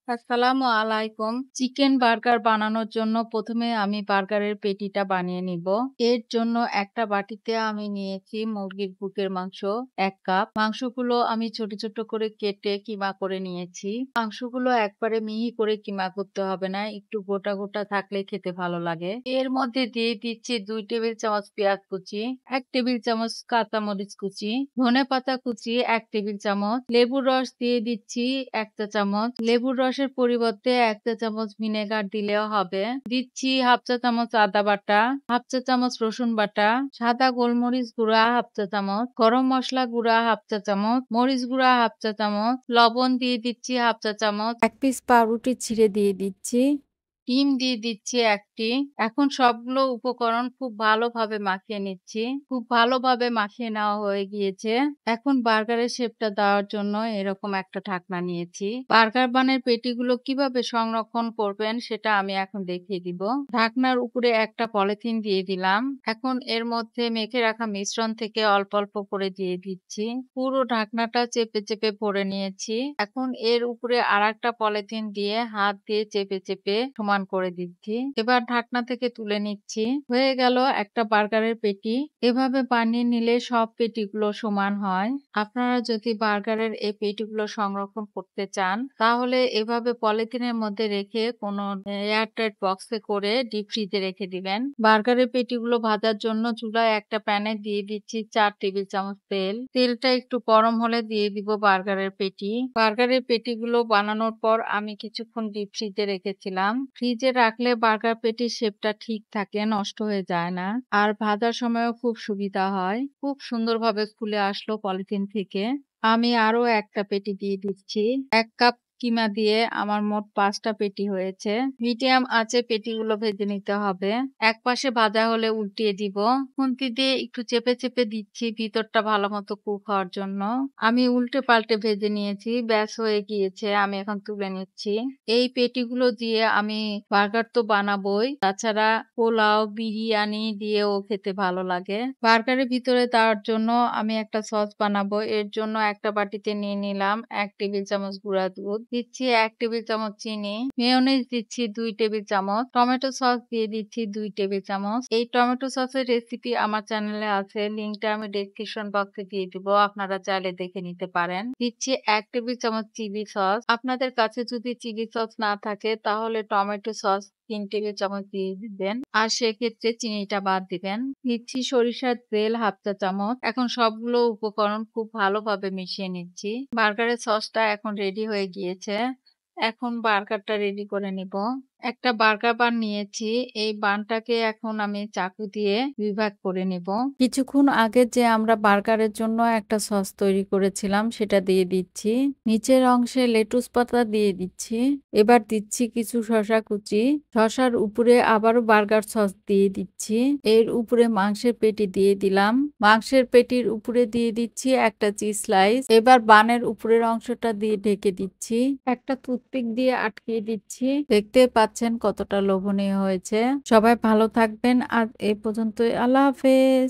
আসসালামু আলাইকুম। Chicken burger বানানোর জন্য প্রথমে আমি বার্গারের পেটিটা বানিয়ে নিব। এর জন্য একটা বাটিতে আমি নিয়েছি মুরগির বুকের মাংস ১ কাপ। মাংসগুলো আমি ছোট, ছোট করে কেটে কিমা করে নিয়েছি। মাংসগুলো একবারে মিহি করে কিমা করতে হবে না, একটু গোটা, গোটা থাকলে খেতে ভালো লাগে। এর মধ্যে দিয়ে দিচ্ছি ২ টেবিল চামচ পেঁয়াজ কুচি, ১ টেবিল চামচ কাঁচামরিচ কুচি, ধনেপাতা কুচি ১ টেবিল চামচ, লেবুর রস দিয়ে দিচ্ছি ১ চা চামচ। লেবুর রসের পরিবর্তে ১ চা চামচ ভিনেগার দিলেও হবে। দিচ্ছি 1/2 চা চামচ আদা বাটা, 1/2 চা চামচ রসুন বাটা, সাদা গোলমরিচ গুঁড়া 1/2 চা চামচ, গরম মসলা গুঁড়া 1/2 চা চামচ, মরিচ গুঁড়া 1/2 চা চামচ, লবণ দিয়ে দিচ্ছি 1/2 চা চামচ, ১ পিস পাউরুটি ছিঁড়ে দিয়ে দিচ্ছি। ডিম দিয়ে দিচ্ছি ১ টি। এখন সবগুলো উপকরণ খুব ভালোভাবে মাখিয়ে নিচ্ছি। খুব ভালোভাবে মাখিয়ে নেওয়া হয়ে গিয়েছে। এখন বার্গারের শেপটা দেওয়ার জন্য এরকম একটা ঢাকনা নিয়েছি। বার্গার বানের পেটিগুলো কিভাবে সংরক্ষণ করবেন সেটা আমি এখন দেখিয়ে দিব। ঢাকনার উপরে একটা পলিথিন দিয়ে দিলাম। এখন এর মধ্যে মেখে রাখা মিশ্রণ থেকে অল্প, অল্প করে দিয়ে দিচ্ছি। পুরো ঢাকনাটা চেপে, চেপে ভরে নিয়েছি। এখন এর উপরে আরেকটা পলিথিন দিয়ে হাত দিয়ে চেপে, চেপে সমান করে দিচ্ছি। এবার ঢাকনা থেকে তুলে নিচ্ছি। হয়ে গেল একটা বার্গারের পেটি। এভাবে বানিয়ে নিলে সব পেটিগুলো সমান হয়। আপনারা যদি বার্গারের এই পেটিগুলো সংরক্ষণ করতে চান তাহলে এভাবে পলিথিনের মধ্যে রেখে কোনো এয়ারটাইট বক্সে করে ডিপ ফ্রিজে রেখে দিবেন। বার্গারের পেটিগুলো ভাজার জন্য চুলায় একটা প্যানে দিয়ে দিচ্ছি ৪ টেবিল চামচ তেল। তেলটা একটু গরম হলে দিয়ে দিব বার্গারের পেটি। বার্গারের পেটিগুলো বানানোর পর আমি কিছুক্ষণ ডিপ ফ্রিজে রেখেছিলাম। ফ্রিজে রাখলে বার্গার পেটির শেপটা ঠিক থাকে, নষ্ট হয়ে যায় না। আর ভাজার সময়ও খুব সুবিধা হয়। খুব সুন্দরভাবে খুলে আসলো পলিথিন থেকে। আমি আরো একটা পেটি দিয়ে দিচ্ছি। ১ কাপ কিমা দিয়ে আমার মোট ৫ টা পেটি হয়েছে। মিডিয়াম আঁচে পেটিগুলো ভেজে নিতে হবে। এক পাশে ভাজা হলে উল্টিয়ে দিব। খুন্তি দিয়ে একটু চেপে, চেপে দিচ্ছি ভিতরটা ভালোমতো কুক হওয়ার জন্য। আমি উল্টে পাল্টে ভেজে নিয়েছি। ব্যাস হয়ে গিয়েছে। আমি এখন তুলে নিচ্ছি। এই পেটিগুলো দিয়ে আমি বার্গার তো বানাবোই। তাছাড়া পোলাও, বিরিয়ানি দিয়েও খেতে ভালো লাগে। বার্গারের ভিতরে দেওয়ার জন্য আমি একটা সস বানাবো। এর জন্য একটা বাটিতে নিয়ে নিলাম ১ টেবিল চামচ গুঁড়া দুধ। দিচ্ছি ১ টেবিল চামচ চিনি। মেয়োনিজ দিচ্ছি ২ টেবিল চামচ। টমেটো সস দিয়ে দিচ্ছি ২ টেবিল চামচ। এই টমেটো সসের রেসিপি আমার চ্যানেলে আছে। লিংকটা আমি ডেসক্রিপশন বক্সে দিয়ে দিব। আপনারা চাইলে দেখে নিতে পারেন। দিচ্ছি ১ টেবিল চামচ চিলি সস। আপনাদের কাছে যদি চিলি সস না থাকে তাহলে টমেটো সস ৩ টেবিল চামচ দিয়ে দিবেন। আর সেক্ষেত্রে চিনিটা বাদ দিবেন। দিচ্ছি সরিষার তেল ১/২ চা চামচ। এখন সবগুলো উপকরণ খুব ভালোভাবে মিশিয়ে নিচ্ছি। বার্গারের সসটা এখন রেডি হয়ে গিয়েছে। এখন বার্গারটা রেডি করে নিব। একটা বার্গার বান নিয়েছি। এই বানটাকে এখন আমি চাকু দিয়ে ২ ভাগ করে নিব। কিছুক্ষণ আগে যে আমরা বার্গারের জন্য একটা সস তৈরি করেছিলাম সেটা দিয়ে দিচ্ছি। নিচের অংশে লেটুস পাতা দিয়ে দিচ্ছি। এবার দিচ্ছি কিছু শসা কুচি। শসার উপরে আবারও বার্গার সস দিয়ে দিচ্ছি। এর উপরে মাংসের পেটি দিয়ে দিলাম। মাংসের পেটির উপরে দিয়ে দিচ্ছি একটা চিজ স্লাইস। এবার বানের উপরের অংশটা দিয়ে ঢেকে দিচ্ছি। একটা টুথপিক দিয়ে আটকিয়ে দিচ্ছি। দেখতে পাচ্ছেন কতটা লোভনীয় হয়েছে। সবাই ভালো থাকবেন। আজ এই পর্যন্তই। আল্লাহ হাফেজ।